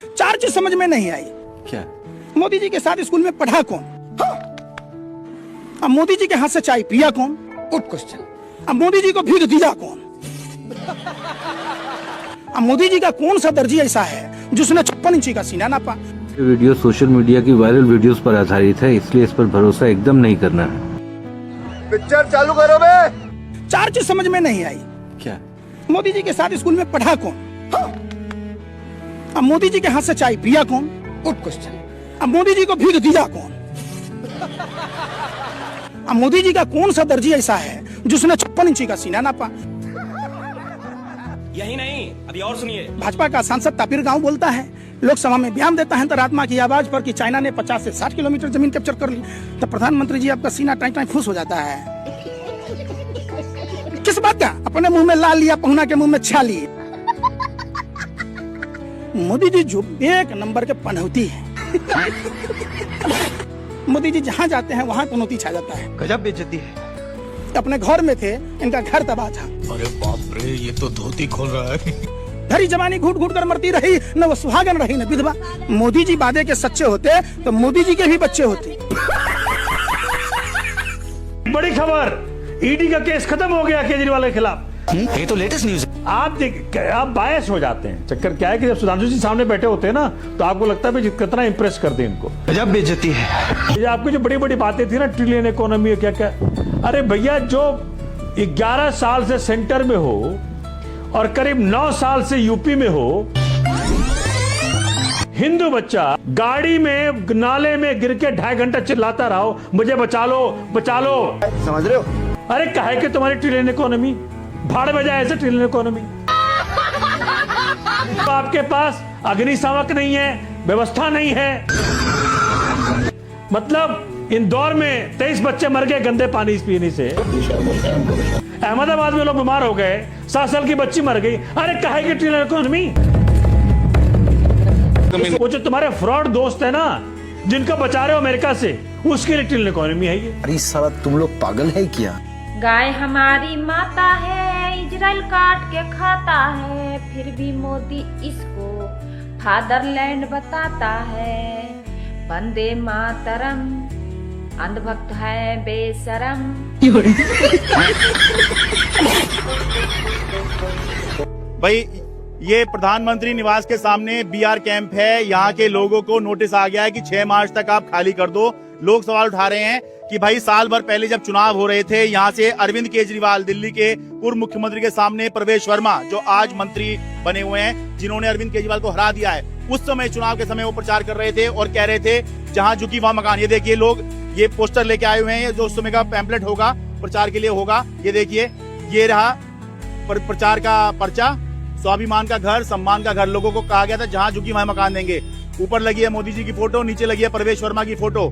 चार चीज समझ में नहीं आई। क्या? मोदी जी के साथ स्कूल में पढ़ा कौन? हाँ। अब मोदी जी के हाथ से चाय पिया कौन? Good question. अब मोदी जी को भीख दिया कौन? अब मोदी जी का कौन सा दर्जी ऐसा है जिसने 56 इंची का सीना नापा? वीडियो सोशल मीडिया की वायरल वीडियोस पर आधारित है, इसलिए इस पर भरोसा एकदम नहीं करना है। पिक्चर चालू करो बे। चार चीज समझ में नहीं आई। क्या? मोदी जी के साथ स्कूल में पढ़ा कौन? हाँ। अब मोदी जी के हाथ से चाय पिया कौन? Good question. अब मोदी जी को भीख दिया कौन? अब मोदी जी का कौन सा दर्जी ऐसा है जिसने 56 इंची का सीना नापा? यही नहीं, अभी और सुनिए। भाजपा का सांसद तापिर गांव बोलता है, लोकसभा में बयान देता है अंतरात्मा की आवाज पर कि चाइना ने 50 से 60 किलोमीटर जमीन कैप्चर कर ली, तो प्रधानमंत्री जी आपका सीना टाई टाई फूस हो जाता है। किस बात का? अपने मुंह में ला लिया, पहुना के मुंह में छा लिए। मोदी जी जो एक नंबर के पनौती है। मोदी जी जहाँ जाते हैं वहाँ पनौती छा जाता है। गजब बेइज्जती है। अपने घर में थे, इनका घर तबाह था। अरे बाप रे, ये तो धोती खोल रहा है। भरी जवानी घूट घूट कर मरती रही, न वो सुहागन रही न विधवा। मोदी जी वादे के सच्चे होते तो मोदी जी के भी बच्चे होते। बड़ी खबर, ईडी का केस खत्म हो गया केजरीवाल के खिलाफ। ये तो लेटेस्ट न्यूज है। आप बायस हो जाते हैं। चक्कर क्या है कि जब सुधांशु जी सामने बैठे होते हैं ना, तो आपको लगता है कितना इंप्रेस कर दे इनको। गजब बेइज्जती है। ये आपकी जो बड़ी बड़ी बातें थी ना, ट्रिलियन इकोनॉमी, क्या क्या, अरे भैया जो 11 साल से सेंटर में हो और करीब 9 साल से यूपी में हो, हिंदू बच्चा गाड़ी में नाले में गिर के 2.5 घंटा चिल्लाता रहो, मुझे बचा लो बचा लो। समझ रहे हो? अरे काहे कि तुम्हारी ट्रिलियन इकोनॉमी भाड़ में जाए, ऐसे ट्रिलियन इकोनॉमी। तो आपके पास अग्निशामक नहीं है, व्यवस्था नहीं है। मतलब इंदौर में 23 बच्चे मर गए गंदे पानी पीने से। अहमदाबाद में लोग बीमार हो गए, 7 साल की बच्ची मर गई। अरे काहे की ट्रिलियन इकोनॉमी? वो जो तुम्हारे फ्रॉड दोस्त है ना, जिनको बचा रहे हो अमेरिका से, उसके लिए ट्रिलियन इकोनॉमी है ये। अरे साला तुम लोग पागल है क्या? गाय हमारी माता है, इजराइल काट के खाता है, फिर भी मोदी इसको फादरलैंड बताता है। वंदे मातरम, अंधभक्त है बेशरम। भाई ये प्रधानमंत्री निवास के सामने बीआर कैंप है। यहाँ के लोगों को नोटिस आ गया है कि 6 मार्च तक आप खाली कर दो। लोग सवाल उठा रहे हैं कि भाई साल भर पहले जब चुनाव हो रहे थे, यहाँ से अरविंद केजरीवाल, दिल्ली के पूर्व मुख्यमंत्री के सामने प्रवेश वर्मा, जो आज मंत्री बने हुए हैं, जिन्होंने अरविंद केजरीवाल को हरा दिया है, उस समय चुनाव के समय वो प्रचार कर रहे थे और कह रहे थे जहाँ झुकी वहाँ मकान। ये देखिए लोग ये पोस्टर लेके आए हुए हैं, जो उस समय का पैम्पलेट होगा, प्रचार के लिए होगा। ये देखिए, ये रहा प्रचार का पर्चा। स्वाभिमान का घर, सम्मान का घर, लोगों को कहा गया था जहाँ झुकी वहाँ मकान देंगे। ऊपर लगी है मोदी जी की फोटो, नीचे लगी है प्रवेश वर्मा की फोटो।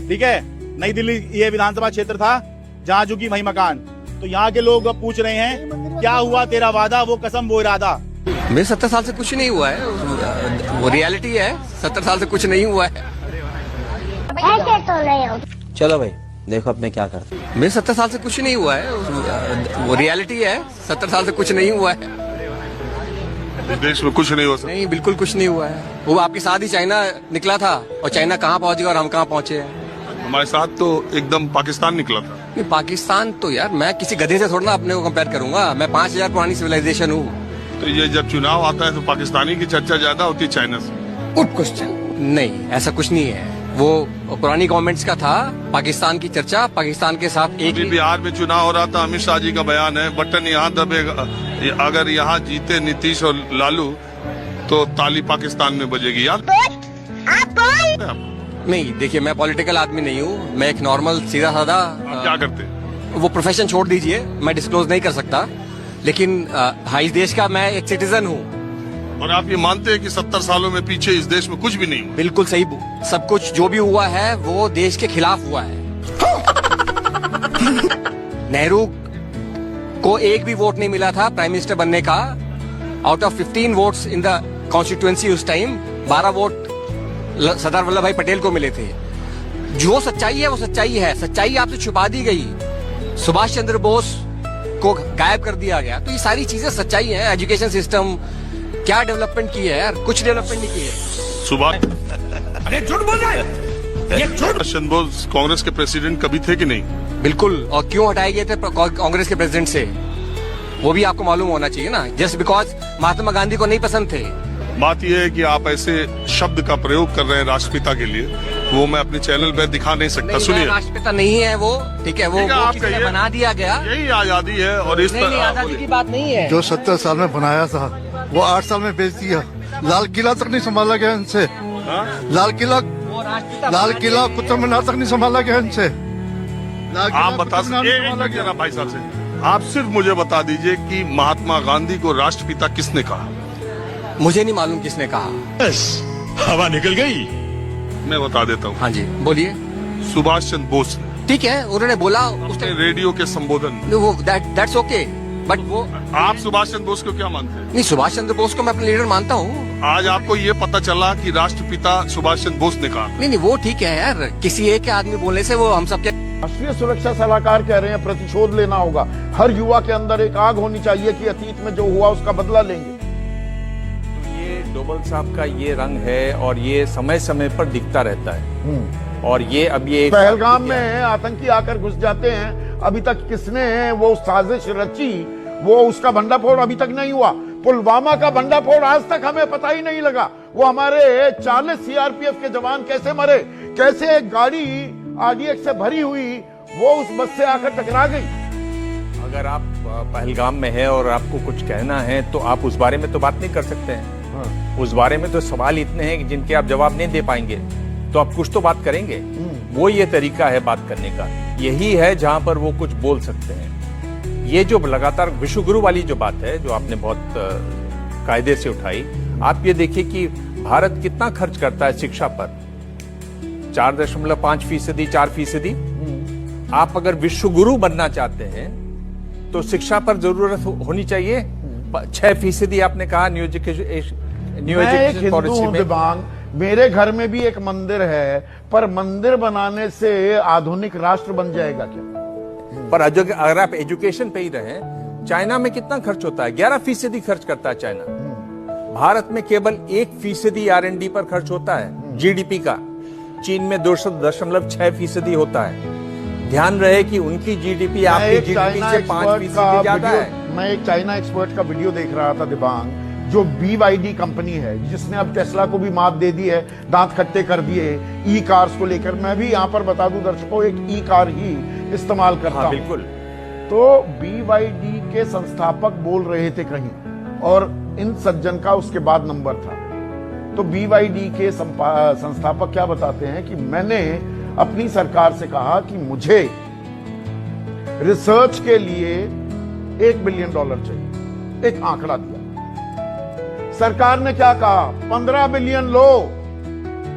ठीक है, नई दिल्ली ये विधानसभा क्षेत्र था, जहाँ झुकी वही मकान। तो यहाँ के लोग अब पूछ रहे हैं, क्या हुआ तेरा वादा, वो कसम वो इरादा। मेरे 70 साल से कुछ नहीं हुआ है, वो रियलिटी है। 70 साल से कुछ नहीं हुआ है। ऐसे तो नहीं हो। चलो भाई देखो अब मैं क्या करता हूँ। मेरे 70 साल से कुछ नहीं हुआ है, वो रियलिटी है। 70 साल से कुछ नहीं हुआ है। इस देश में कुछ नहीं हो सकता। नहीं, बिल्कुल कुछ नहीं हुआ है। वो आपके साथ ही चाइना निकला था, और चाइना कहाँ पहुँच गया और हम कहाँ पहुँचे हैं। हमारे साथ तो एकदम पाकिस्तान निकला था। नहीं, पाकिस्तान तो यार मैं किसी गधे से थोड़ा ना अपने को कंपेयर करूंगा। मैं 5000 पुरानी सिविलाइजेशन हूँ। तो ये जब चुनाव आता है तो पाकिस्तानी की चर्चा ज्यादा होती है चाइना से। Good question. नहीं, ऐसा कुछ नहीं है। वो पुरानी गवर्नमेंट्स का था, पाकिस्तान की चर्चा, पाकिस्तान के साथ एक। बिहार में चुनाव हो रहा था, अमित शाह जी का बयान है, बटन यहाँ दबेगा, अगर यहाँ जीते नीतीश और लालू तो ताली पाकिस्तान में बजेगी। यार नहीं, देखिए मैं पॉलिटिकल आदमी नहीं हूँ। मैं एक नॉर्मल सीधा साधा। क्या करते? वो प्रोफेशन छोड़ दीजिए, मैं डिस्क्लोज नहीं कर सकता, लेकिन इस देश का मैं एक सिटीजन हूँ। और आप ये मानते हैं कि 70 सालों में पीछे इस देश में कुछ भी नहीं हुआ? बिल्कुल सही। सब कुछ जो भी हुआ है वो देश के खिलाफ हुआ है। नेहरू को एक भी वोट नहीं मिला था प्राइम मिनिस्टर बनने का। Out of 15 votes in the constituency उस टाइम 12 वोट सरदार वल्लभ भाई पटेल को मिले थे। जो सच्चाई है वो सच्चाई है। सच्चाई आपसे छुपा दी गई। सुभाष चंद्र बोस को गायब कर दिया गया। तो ये सारी चीजें सच्चाई है। एजुकेशन सिस्टम, क्या डेवलपमेंट की है यार? कुछ डेवलपमेंट नहीं की है। सुभाष अरे झूठ बोल रहा है ये झूठ। चंद्र बोस कांग्रेस के प्रेसिडेंट कभी थे कि नहीं? बिल्कुल। और क्यों हटाए गए थे कांग्रेस के प्रेसिडेंट से, वो भी आपको मालूम होना चाहिए ना। जस्ट बिकॉज महात्मा गांधी को नहीं पसंद थे। बात यह है कि आप ऐसे शब्द का प्रयोग कर रहे हैं राष्ट्रपिता के लिए, वो मैं अपने चैनल पे दिखा नहीं सकता। नहीं, सुनिए, राष्ट्रपिता नहीं है वो, ठीक है, वो आप किसी ने कहिए। बना दिया गया। यही आजादी है और इस नहीं, तरह आजादी की बात नहीं है। जो 70 साल में बनाया था वो 8 साल में बेच दिया। लाल किला तक नहीं संभाला गया इनसे। लाल किला कुतुब मीनार तक नहीं संभाला गया इनसे। आप बता सकते ना भाई साहब से, आप सिर्फ मुझे बता दीजिए कि महात्मा गांधी को राष्ट्रपिता किसने कहा? मुझे नहीं मालूम किसने कहा। हवा निकल गई। मैं बता देता हूँ। हाँ जी बोलिए। सुभाष चंद्र बोस ने ठीक है, उन्होंने बोला अपने रेडियो के संबोधन में। वो दैट्स ओके, बट वो आप सुभाष चंद्र बोस को क्या मानते हैं? नहीं, सुभाष चंद्र बोस को मैं अपने लीडर मानता हूँ। आज आपको ये पता चला कि राष्ट्रपिता सुभाष चंद्र बोस ने कहा। नहीं, वो ठीक है यार, किसी एक आदमी बोलने से वो हम सबके। राष्ट्रीय सुरक्षा सलाहकार कह रहे हैं प्रतिशोध लेना होगा। हर युवा के अंदर एक आग होनी चाहिए कि अतीत में जो हुआ उसका बदला लेंगे। ये डोभाल साहब का ये रंग है और ये समय समय पर दिखता रहता है। और ये अब ये पहलगाम में आतंकी आकर घुस जाते हैं, अभी तक किसने वो साजिश रची, वो उसका भंडाफोड़ अभी तक नहीं हुआ। पुलवामा का भंडाफोड़ आज तक हमें पता ही नहीं लगा। वो हमारे 40 सीआरपीएफ के जवान कैसे मरे, कैसे एक गाड़ी आरडीएक्स से भरी हुई वो उस बस से आकर टकरा गई। अगर आप पहलगाम में है और आपको कुछ कहना है तो आप उस बारे में तो बात नहीं कर सकते हैं। उस बारे में तो सवाल इतने हैं कि जिनके आप जवाब नहीं दे पाएंगे, तो आप कुछ तो बात करेंगे। वो ये तरीका है बात करने का, यही है जहां पर वो कुछ बोल सकते हैं। ये जो लगातार विश्वगुरु वाली जो बात है, जो आपने बहुत कायदे से उठाई, आप ये देखिए कि भारत कितना खर्च करता है शिक्षा पर, 4.5%, 4%। आप अगर विश्वगुरु बनना चाहते हैं तो शिक्षा पर जरूरत होनी चाहिए 6%। आपने कहा न्यू एजुकेशन पॉलिसी में। दिबांग, मेरे घर में भी एक मंदिर है, पर मंदिर बनाने से आधुनिक राष्ट्र बन जाएगा क्या? पर अगर आप एजुकेशन पे ही रहे, चाइना में कितना खर्च होता है? 11% खर्च करता है चाइना। भारत में केवल 1% R&D पर खर्च होता है जीडीपी का। चीन में 2.6% होता है। ध्यान रहे कि उनकी जीडीपी आपकी जीडीपी से 5% ज्यादा है। मैं एक चाइना एक्सपर्ट का वीडियो देख रहा था दिबांग, जो BYD कंपनी है जिसने अब टेस्ला को भी मात दे दी है, दांत खट्टे कर दिए ई कार्स को लेकर। मैं भी यहाँ पर बता दूं दर्शकों, एक ई कार ही इस्तेमाल करता हूं। बिल्कुल। तो BYD के संस्थापक बोल रहे थे कहीं, और इन सज्जन का उसके बाद नंबर था। तो BYD के संस्थापक क्या बताते हैं कि मैंने अपनी सरकार से कहा कि मुझे रिसर्च के लिए $1 बिलियन चाहिए, एक आंकड़ा दिया। सरकार ने क्या कहा, 15 बिलियन लो,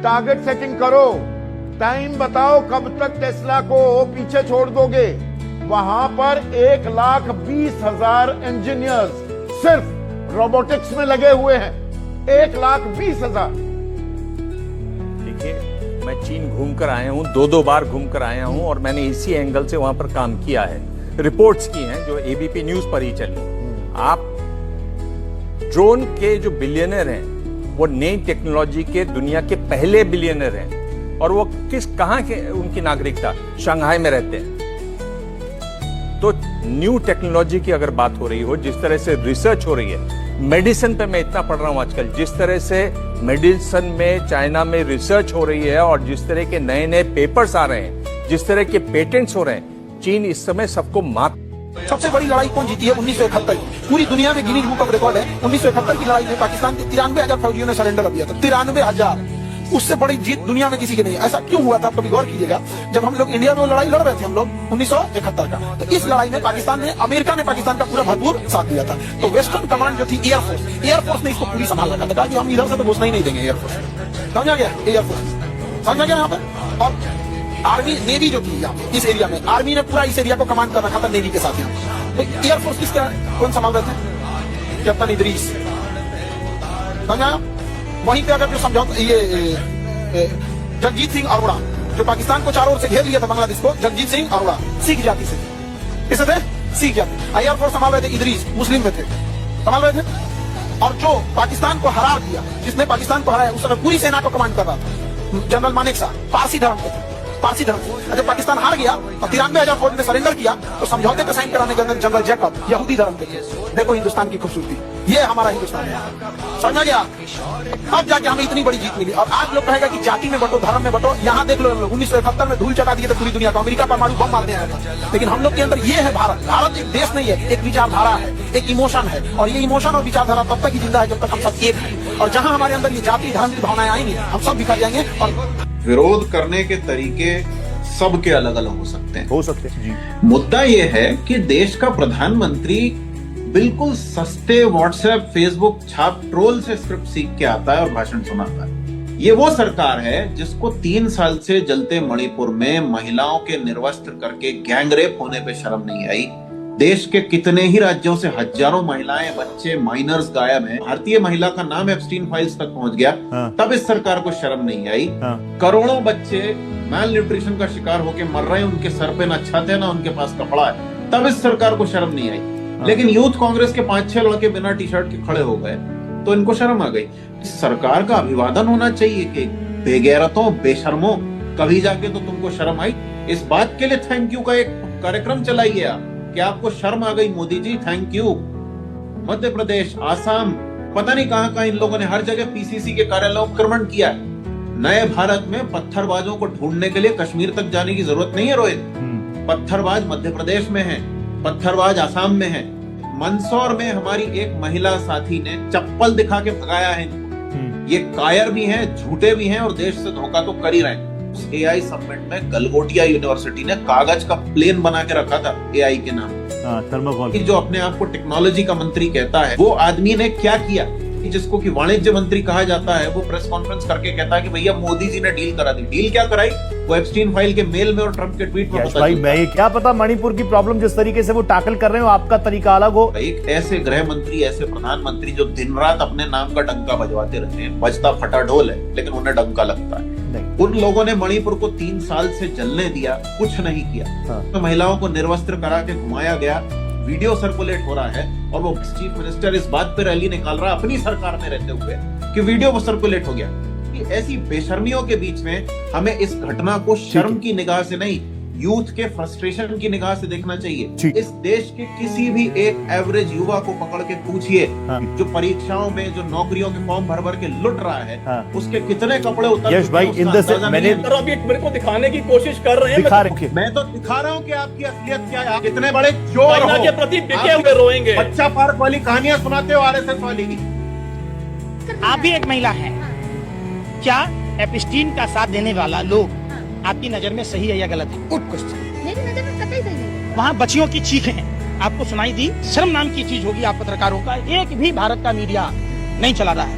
टारगेट सेटिंग करो, टाइम बताओ कब तक टेस्ला को पीछे छोड़ दोगे। वहां पर 1,20,000 इंजीनियर्स सिर्फ रोबोटिक्स में लगे हुए हैं। 1,20,000। देखिए, मैं चीन घूमकर आया हूं, 2 बार घूमकर आया हूं, और मैंने इसी एंगल से वहां पर काम किया है। रिपोर्ट्स की हैं जो एबीपी न्यूज पर ही चली। आप ड्रोन के जो बिलियनर हैं वो नई टेक्नोलॉजी के दुनिया के पहले बिलियनर हैं, और वो कहां के उनकी नागरिकता, शंघाई में रहते हैं। तो न्यू टेक्नोलॉजी की अगर बात हो रही हो, जिस तरह से रिसर्च हो रही है, मेडिसिन पे मैं इतना पढ़ रहा हूं आजकल, जिस तरह से मेडिसिन में चाइना में रिसर्च हो रही है और जिस तरह के नए नए पेपर्स आ रहे हैं, जिस तरह के पेटेंट्स हो रहे हैं, चीन इस समय सबको मात। सबसे बड़ी लड़ाई कौन जीती है? 1971। पूरी दुनिया में गिनीज बुक ऑफ रिकॉर्ड है। 1971 की लड़ाई में पाकिस्तान के 93,000 फौजियों ने सरेंडर किया था। 93,000। उससे बड़ी जीत दुनिया में किसी की नहीं। ऐसा क्यों हुआ था, आप कभी गौर कीजिएगा। जब हम लोग इंडिया में वो लड़ाई लड़ रहे थे, हम लोग 1971 का, तो इस लड़ाई में अमेरिका ने पाकिस्तान का पूरा भरपूर साथ दिया था। तो वेस्टर्न कमांड जो थी एयरफोर्स ने इसको पूरी संभाल रखा था। कहा कि हम इधर से तो घुसना ही नहीं देंगे एयरफोर्स। समझा गया? एयरफोर्स समझा गया यहाँ पर। और आर्मी, नेवी जो थी यहाँ इस एरिया में, आर्मी ने पूरा इस एरिया को कमांड कर रखा था नेवी के साथ यहाँ। तो एयरफोर्स किसका कौन संभाल रहे थे? कैप्टन इदरीस। समझा? वहीं पे अगर जो समझौता, ये जगजीत सिंह अरोड़ा, जो पाकिस्तान को चारों ओर से घेर लिया था बांग्लादेश को, जगजीत सिंह अरोड़ा सिख जाति से, किसे थे? सिख जाति। एयरफोर्स संभाल रहे थे इदरीस, मुस्लिम में थे, संभाल रहे थे। और जो पाकिस्तान को हरा दिया, जिसने पाकिस्तान को हराया, उस समय पूरी सेना को कमांड कर रहा था जनरल मानेकशॉ, पारसी धर्म के थे, पारसी धर्म से। जब पाकिस्तान हार गया और 93,000 फौज ने सरेंडर किया, तो समझौते पे साइन कराने के अंदर जनरल जैकब यहूदी धर्म के थे। देखो हिंदुस्तान की खूबसूरती, ये हमारा हिंदुस्तान है, समझ गया? अब जाके हमें इतनी बड़ी जीत मिली। और आज लोग कहेगा कि जाति में बटो, धर्म में बटो। यहाँ देख लो, 1971 में धूल चटा दिए थे पूरी दुनिया को, अमेरिका परमाणु बम मारने आया था। लेकिन हम लोग के अंदर ये है भारत। भारत एक देश नहीं है, एक विचारधारा है, एक इमोशन है। और ये इमोशन और विचारधारा तब तक ही जिंदा है जब तक हम सब एक हैं। और जहाँ हमारे अंदर ये जाति धर्म की भावनाएं आएंगी, हम सब बिखर जाएंगे। और विरोध करने के तरीके सबके अलग अलग हो सकते हैं जी। मुद्दा ये है कि देश का प्रधानमंत्री बिल्कुल सस्ते व्हाट्सएप फेसबुक छाप ट्रोल से स्क्रिप्ट सीख के आता है और भाषण सुनाता है। ये वो सरकार है जिसको 3 साल से जलते मणिपुर में महिलाओं के निर्वस्त्र करके गैंगरेप होने पे शर्म नहीं आई। देश के कितने ही राज्यों से हजारों महिलाएं, बच्चे, माइनर्स गायब हैं। भारतीय महिला का नाम एप्स्टीन फाइल्स तक पहुंच गया, तब इस सरकार को शर्म नहीं आई। करोड़ों बच्चे मैल न्यूट्रिशन का शिकार होकर मर रहे हैं, उनके सर पे ना छत है ना उनके पास कपड़ा है, तब इस सरकार को शर्म नहीं आई। लेकिन यूथ कांग्रेस के 5-6 लड़के बिना टी शर्ट के खड़े हो गए तो इनको शर्म आ गई। इस सरकार का अभिवादन होना चाहिए कि बेगैरतों, बेशर्मों, कभी जाके तो तुमको शर्म आई। इस बात के लिए थैंक यू का एक कार्यक्रम चलाइए आप कि आपको शर्म आ गई मोदी जी, थैंक यू। मध्य प्रदेश, आसाम, पता नहीं कहां इन लोगों ने हर जगह पीसीसी के कार्यालयों पर आक्रमण किया है। नए भारत में पत्थरबाजों को ढूंढने के लिए कश्मीर तक जाने की जरूरत नहीं है रोहित। पत्थरबाज मध्य प्रदेश में है, पत्थरबाज आसाम में है। मंदसौर में हमारी एक महिला साथी ने चप्पल दिखा के भगाया है इनको। ये कायर भी हैं, झूठे भी हैं और देश से धोखा तो कर ही रहे हैं। उस एआई समिट में गलगोटिया यूनिवर्सिटी ने कागज का प्लेन बना के रखा था एआई के नाम। थर्मोकोल। जो अपने आप को टेक्नोलॉजी का मंत्री कहता है, वो आदमी ने क्या किया कि जिसको कि वाणिज्य मंत्री कहा जाता है, वो प्रेस कॉन्फ्रेंस करके कहता है कि भैया मोदी जी ने डील करा दी। डील क्या कराई? वो एप्स्टीन फाइल के मेल में और ट्रंप के ट्वीट में पता भाई मैं क्या पता मणिपुर की प्रॉब्लम जिस तरीके से वो टैकल कर रहे हो, आपका तरीका अलग हो। एक ऐसे गृह मंत्री, ऐसे प्रधानमंत्री जो दिन रात अपने नाम का डंका बजवाते रहते हैं, बजता फटा ढोल है लेकिन उन्हें डंका लगता है। उन लोगों ने मणिपुर को 3 साल से जलने दिया, कुछ नहीं किया। तो महिलाओं को निर्वस्त्र करा के घुमाया गया, वीडियो सर्कुलेट हो रहा है और वो चीफ मिनिस्टर इस बात पे रैली निकाल रहा है अपनी सरकार में रहते हुए कि वीडियो सर्कुलेट हो गया। कि ऐसी बेशर्मियों के बीच में हमें इस घटना को शर्म की निगाह से नहीं, यूथ के फ्रस्ट्रेशन की निगाह से देखना चाहिए। इस देश के किसी भी एक एवरेज युवा को पकड़ के पूछिए जो परीक्षाओं में, जो नौकरियों के फॉर्म भर भर के लुट रहा है, उसके कितने कपड़े उतर यश भाई मैंने मेरे को दिखाने की कोशिश कर रहे हैं। मैं तो दिखा रहा हूँ कि आपकी असलियत क्या है। कितने बड़े चोर हो, के प्रति बिके हुए रोएंगे। बच्चा पार्क वाली कहानियां सुनाते हो आरएसएस वाली की। आप भी एक महिला है, क्या एप्स्टीन का साथ देने वाला लोग आपकी नजर में सही है या गलत है? Good question. मेरी नजर में कतई सही नहीं। वहाँ बच्चियों की चीखें आपको सुनाई दी, शर्म नाम की चीज होगी आप पत्रकारों का। एक भी भारत का मीडिया नहीं चला रहा है।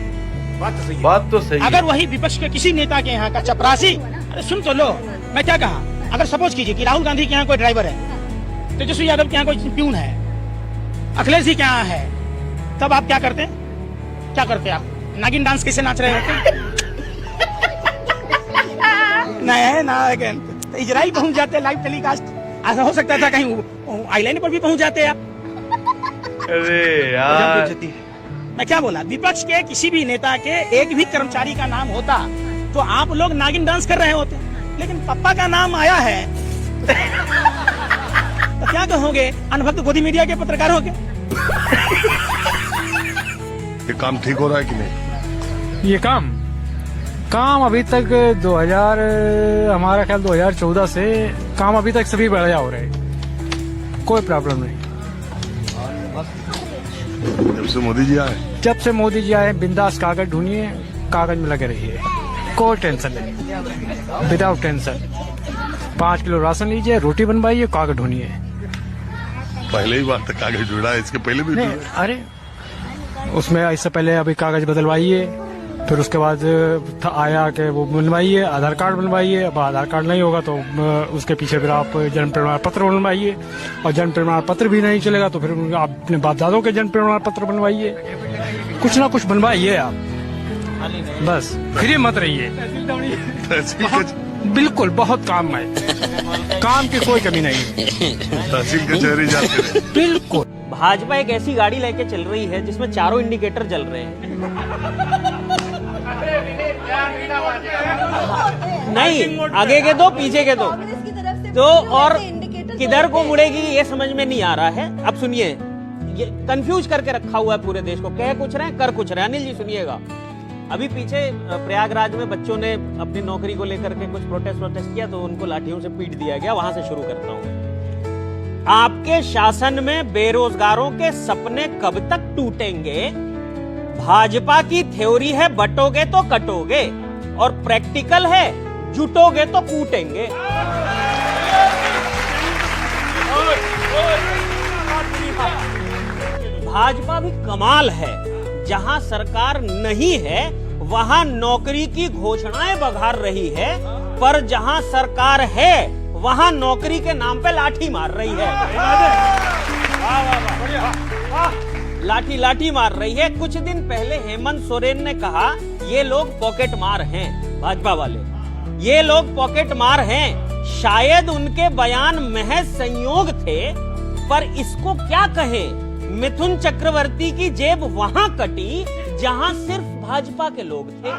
बात तो सही अगर वही विपक्ष के किसी नेता के यहाँ का चपरासी, अरे सुन तो लो, मैं क्या कहा, अगर सपोज कीजिए कि राहुल गांधी के यहाँ कोई ड्राइवर है, तेजस्वी यादव के यहाँ कोई प्यून है, अखिलेश जी के यहाँ है, तब आप क्या करते हैं? क्या करते आप? नागिन डांस कैसे नाच रहे होते? नहीं ना, तो इजराइल पहुंच जाते लाइव टेलीकास्ट। ऐसा हो सकता था कहीं आइलैंड पर भी पहुंच जाते आप। अरे यार, मैं क्या बोला, विपक्ष के किसी भी नेता के एक भी कर्मचारी का नाम होता तो आप लोग नागिन डांस कर रहे होते, लेकिन पप्पा का नाम आया है तो क्या कहोगे अनभक्त गोदी मीडिया के पत्रकारों के? ये काम ठीक हो रहा है कि नहीं? ये काम अभी तक 2000 हमारा ख्याल 2014 से काम अभी तक सभी बढ़िया हो रहे हैं, कोई प्रॉब्लम नहीं। जब से मोदी जी आए बिंदास कागज ढूंढिए, कागज में लगे रहिए, कोई टेंशन नहीं, विदाउट टेंशन। 5 किलो राशन लीजिए, रोटी बनवाइए, कागज ढूंढिए। पहले ही बात कागज ढूंढा है, इसके पहले भी नहीं, अरे उसमें इससे पहले अभी कागज बदलवाइए, फिर उसके बाद आया कि वो बनवाइए, आधार कार्ड बनवाइए। अब आधार कार्ड नहीं होगा तो उसके पीछे फिर आप जन्म प्रमाण पत्र बनवाइए, और जन्म प्रमाण पत्र भी नहीं चलेगा तो फिर आप अपने बाप दादों के जन्म प्रमाण पत्र बनवाइए। कुछ ना कुछ बनवाइए आप, बस फ्री मत रहिए। बिल्कुल, बहुत काम है, काम की कोई कमी नहीं। तहसील कचहरी जाते हैं। बिल्कुल, भाजपा एक ऐसी गाड़ी लेके चल रही है जिसमें चारों इंडिकेटर जल रहे हैं। नहीं, आगे के दो पीछे के दो, तो और किधर को मुड़ेगी ये समझ में नहीं आ रहा है। अब सुनिए, ये कंफ्यूज करके रखा हुआ है पूरे देश को, कह कुछ रहे हैं कर कुछ रहे हैं। अनिल जी सुनिएगा, अभी पीछे प्रयागराज में बच्चों ने अपनी नौकरी को लेकर के कुछ प्रोटेस्ट किया तो उनको लाठियों से पीट दिया गया। वहां से शुरू करता हूं। आपके शासन में बेरोजगारों के सपने कब तक टूटेंगे? भाजपा की थ्योरी है बटोगे तो कटोगे, और प्रैक्टिकल है जुटोगे तो कूटेंगे। भाजपा भी कमाल है, जहां सरकार नहीं है वहां नौकरी की घोषणाएं बघार रही है, पर जहां सरकार है वहां नौकरी के नाम पे लाठी मार रही है। लाठी लाठी मार रही है। कुछ दिन पहले हेमंत सोरेन ने कहा ये लोग पॉकेट मार हैं, भाजपा वाले, ये लोग पॉकेट मार हैं। शायद उनके बयान महज संयोग थे, पर इसको क्या कहें? मिथुन चक्रवर्ती की जेब वहां कटी जहां सिर्फ भाजपा के लोग थे।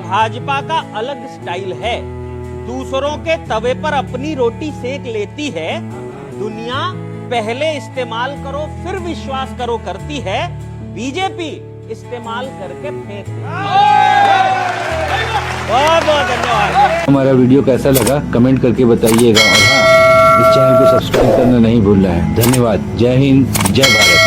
भाजपा का अलग स्टाइल है, दूसरों के तवे पर अपनी रोटी सेक लेती है। दुनिया पहले इस्तेमाल करो फिर विश्वास करो करती है, बीजेपी इस्तेमाल करके फेंक। बहुत बहुत धन्यवाद। हमारा वीडियो कैसा लगा कमेंट करके बताइएगा, और हाँ, इस चैनल को सब्सक्राइब करना नहीं भूलना है। धन्यवाद। जय हिंद, जय भारत।